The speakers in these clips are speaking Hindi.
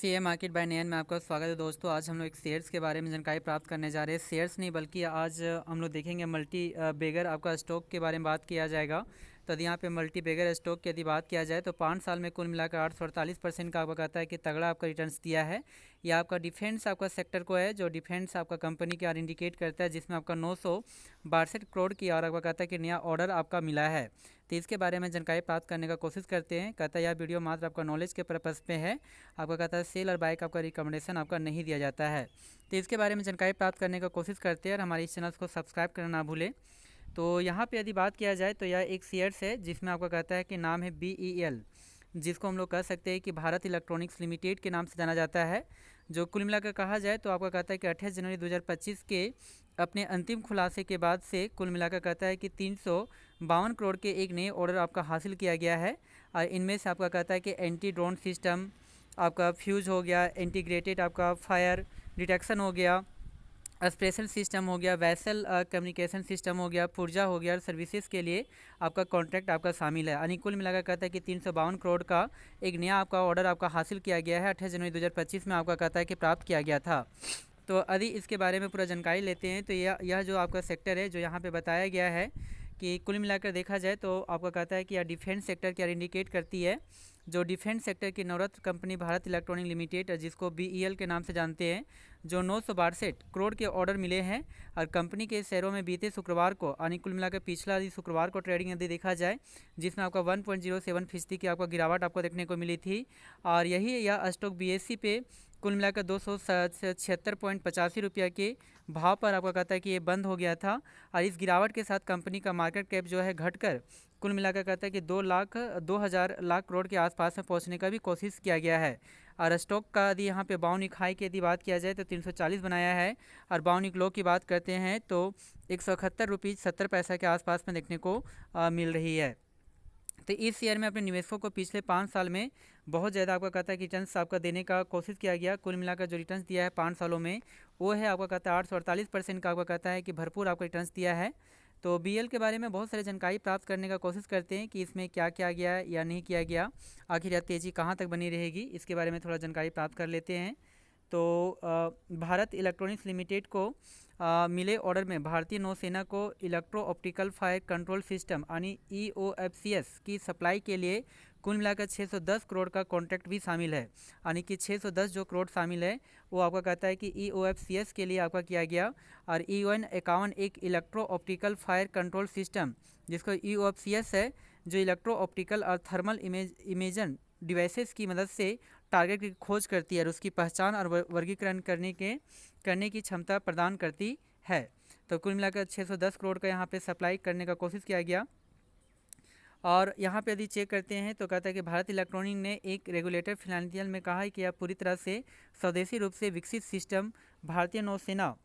सीए मार्केट बाय नयन में आपका स्वागत है दोस्तों। आज हम लोग एक शेयर्स के बारे में जानकारी प्राप्त करने जा रहे हैं। शेयर्स नहीं बल्कि आज हम लोग देखेंगे मल्टी बेगर आपका स्टॉक के बारे में बात किया जाएगा। तो यदि यहाँ पे मल्टी बेगर स्टॉक की यदि बात किया जाए तो 5 साल में कुल मिलाकर 848% का आपका कहता है कि तगड़ा आपका रिटर्न्स दिया है। यह आपका डिफेंस आपका सेक्टर को है, जो डिफेंस आपका कंपनी के आर इंडिकेट करता है, जिसमें आपका 962 करोड़ की और आपका कहता है कि नया ऑर्डर आपका मिला है। तो इसके बारे में जानकारी प्राप्त करने का कोशिश करते हैं। कहता है यह वीडियो मात्र आपका नॉलेज के पर्पज़ पे है। आपका कहता है सेल और बाइक आपका रिकमेंडेशन आपका नहीं दिया जाता है। तो इसके बारे में जानकारी प्राप्त करने का कोशिश करते हैं और हमारे इस चैनल को सब्सक्राइब करना ना भूलें। तो यहाँ पे यदि बात किया जाए तो यह एक शेयर्स है जिसमें आपका कहता है कि नाम है BEL, जिसको हम लोग कह सकते हैं कि भारत इलेक्ट्रॉनिक्स लिमिटेड के नाम से जाना जाता है। जो कुल मिलाकर कहा जाए तो आपका कहता है कि 28 जनवरी 2025 के अपने अंतिम खुलासे के बाद से कुल मिलाकर कहता है कि 352 करोड़ के एक नए ऑर्डर आपका हासिल किया गया है। और इनमें से आपका कहता है कि एंटी ड्रोन सिस्टम आपका फ्यूज हो गया, इंटीग्रेटेड आपका फायर डिटेक्शन हो गया, एक्सप्रेशन सिस्टम हो गया, वैसल कम्युनिकेशन सिस्टम हो गया, पुर्जा हो गया और सर्विसेज के लिए आपका कॉन्ट्रैक्ट आपका शामिल है। यानी कुल मिलाकर कहता है कि 352 करोड़ का एक नया आपका ऑर्डर आपका हासिल किया गया है। 28 जनवरी 2025 में आपका कहता है कि प्राप्त किया गया था। तो यदि इसके बारे में पूरा जानकारी लेते हैं तो यह जो आपका सेक्टर है जो यहाँ पे बताया गया है कि कुल मिलाकर देखा जाए तो आपका कहता है कि यह डिफेंस सेक्टर क्या इंडिकेट करती है। जो डिफेंस सेक्टर की नवरत्न कंपनी भारत इलेक्ट्रॉनिक लिमिटेड, जिसको BEL के नाम से जानते हैं, जो 962 करोड़ के ऑर्डर मिले हैं। और कंपनी के शेयरों में बीते शुक्रवार को यानी कुल मिलाकर पिछला यदि शुक्रवार को ट्रेडिंग यदि देखा जाए, जिसमें आपका 1.07% की आपका गिरावट आपको देखने को मिली थी। और यह स्टॉक BSE पे कुल मिलाकर 276.85 के भाव पर आपका कहता है कि ये बंद हो गया था। और इस गिरावट के साथ कंपनी का मार्केट कैप जो है घटकर कुल मिलाकर कहता है कि 2 लाख करोड़ के आसपास में पहुंचने का भी कोशिश किया गया है। और स्टॉक का यदि यहाँ पे बाउनिक हाई की यदि बात किया जाए तो 340 बनाया है। और बाउनिक लो की बात करते हैं तो 171.70 के आसपास में देखने को मिल रही है। तो इस शेयर में अपने निवेशकों को पिछले 5 साल में बहुत ज़्यादा आपका कहता है कि रिटर्न्स आपका देने का कोशिश किया गया। कुल मिलाकर जो रिटर्न्स दिया है 5 सालों में वो है आपका कहता है 848% का आपका कहता है कि भरपूर आपका रिटर्न्स दिया है। तो BEL के बारे में बहुत सारी जानकारी प्राप्त करने का कोशिश करते हैं कि इसमें क्या किया गया या नहीं किया गया, आखिर यह तेज़ी कहाँ तक बनी रहेगी, इसके बारे में थोड़ा जानकारी प्राप्त कर लेते हैं। तो भारत इलेक्ट्रॉनिक्स लिमिटेड को मिले ऑर्डर में भारतीय नौसेना को electro optical fire control system यानी EOFCS की सप्लाई के लिए कुल मिलाकर 610 करोड़ का कॉन्ट्रैक्ट भी शामिल है। यानी कि 610 जो करोड़ शामिल है वो आपका कहता है कि EOFCS के लिए आपका किया गया। और EON51 एक electro optical fire control system, जिसको EOFCS है, जो इलेक्ट्रो ऑप्टिकल और थर्मल इमेजन डिवाइसेस की मदद से टारगेट की खोज करती है और उसकी पहचान और वर्गीकरण करने की क्षमता प्रदान करती है। तो कुल मिलाकर 610 करोड़ का यहाँ पे सप्लाई करने का कोशिश किया गया। और यहाँ पे यदि चेक करते हैं तो कहता है कि भारत इलेक्ट्रॉनिक ने एक रेगुलेटर फाइनेंशियल में कहा है कि यह पूरी तरह से स्वदेशी रूप से विकसित सिस्टम भारतीय नौसेना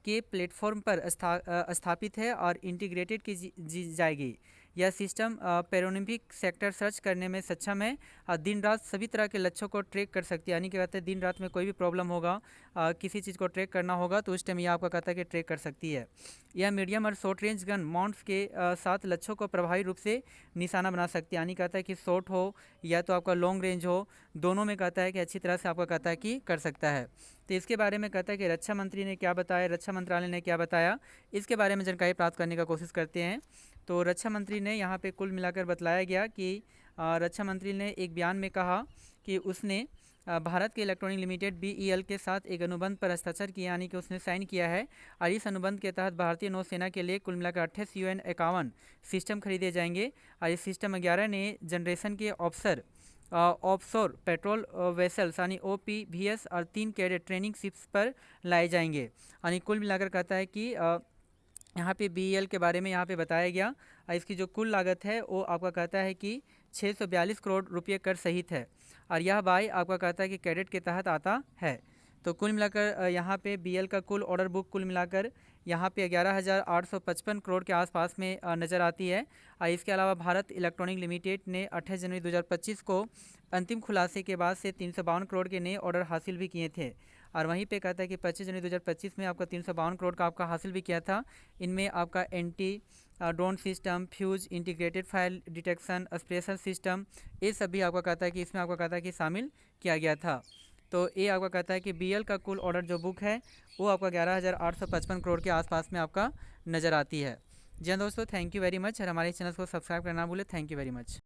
के प्लेटफॉर्म पर स्थापित है और इंटीग्रेटेड की जाएगी। यह सिस्टम पैरोनिम्पिक सेक्टर सर्च करने में सक्षम है और दिन रात सभी तरह के लक्ष्यों को ट्रैक कर सकती है। यानी कि कहते हैं दिन रात में कोई भी प्रॉब्लम होगा, किसी चीज़ को ट्रैक करना होगा तो उस टाइम यह आपका कहता है कि ट्रैक कर सकती है। यह मीडियम और शॉर्ट रेंज गन माउंट्स के साथ लक्ष्यों को प्रभावी रूप से निशाना बना सकती है। यानी कहता है कि शॉर्ट हो या तो आपका लॉन्ग रेंज हो, दोनों में कहता है कि अच्छी तरह से आपका कहता है कि कर सकता है। तो इसके बारे में कहता है कि रक्षा मंत्री ने क्या बताया, रक्षा मंत्रालय ने क्या बताया, इसके बारे में जानकारी प्राप्त करने का कोशिश करते हैं। तो रक्षा मंत्री ने यहाँ पे कुल मिलाकर बतलाया गया कि रक्षा मंत्री ने एक बयान में कहा कि उसने भारत के इलेक्ट्रॉनिक लिमिटेड BEL के साथ एक अनुबंध पर हस्ताक्षर किया, यानी कि उसने साइन किया है। और इस अनुबंध के तहत भारतीय नौसेना के लिए कुल मिलाकर 28 UN51 सिस्टम खरीदे जाएंगे। और इस सिस्टम 11 नए जनरेशन के ऑफशोर पेट्रोल वेसल्स यानी OPVS और 3 कैडेट ट्रेनिंग शिप्स पर लाए जाएंगे। यानी कुल मिलाकर कहता है कि यहाँ पे BEL के बारे में यहाँ पे बताया गया। इसकी जो कुल लागत है वो आपका कहता है कि 642 करोड़ रुपये कर सहित है। और यह बाई आपका कहता है कि कैडेट के तहत आता है। तो कुल मिलाकर यहाँ पे BEL का कुल ऑर्डर बुक कुल मिलाकर यहाँ पे 11,855 करोड़ के आसपास में नज़र आती है। इसके अलावा भारत इलेक्ट्रॉनिक लिमिटेड ने 28 जनवरी 2025 को अंतिम खुलासे के बाद से 352 करोड़ के नए ऑर्डर हासिल भी किए थे। और वहीं पे कहता है कि 25 जनवरी 2025 में आपका 352 करोड़ का आपका हासिल भी किया था। इनमें आपका anti drone system, fuse, integrated fire detection, expression system, ये सब भी आपका कहता है कि इसमें आपका कहता है कि शामिल किया गया था। तो ये आपका कहता है कि बीएल का कुल ऑर्डर जो बुक है वो आपका 11,855 करोड़ के आसपास में आपका नज़र आती है। जी हाँ दोस्तों, थैंक यू वेरी मच और हमारे चैनल को सब्सक्राइब करना ना भूलें। Thank you very much.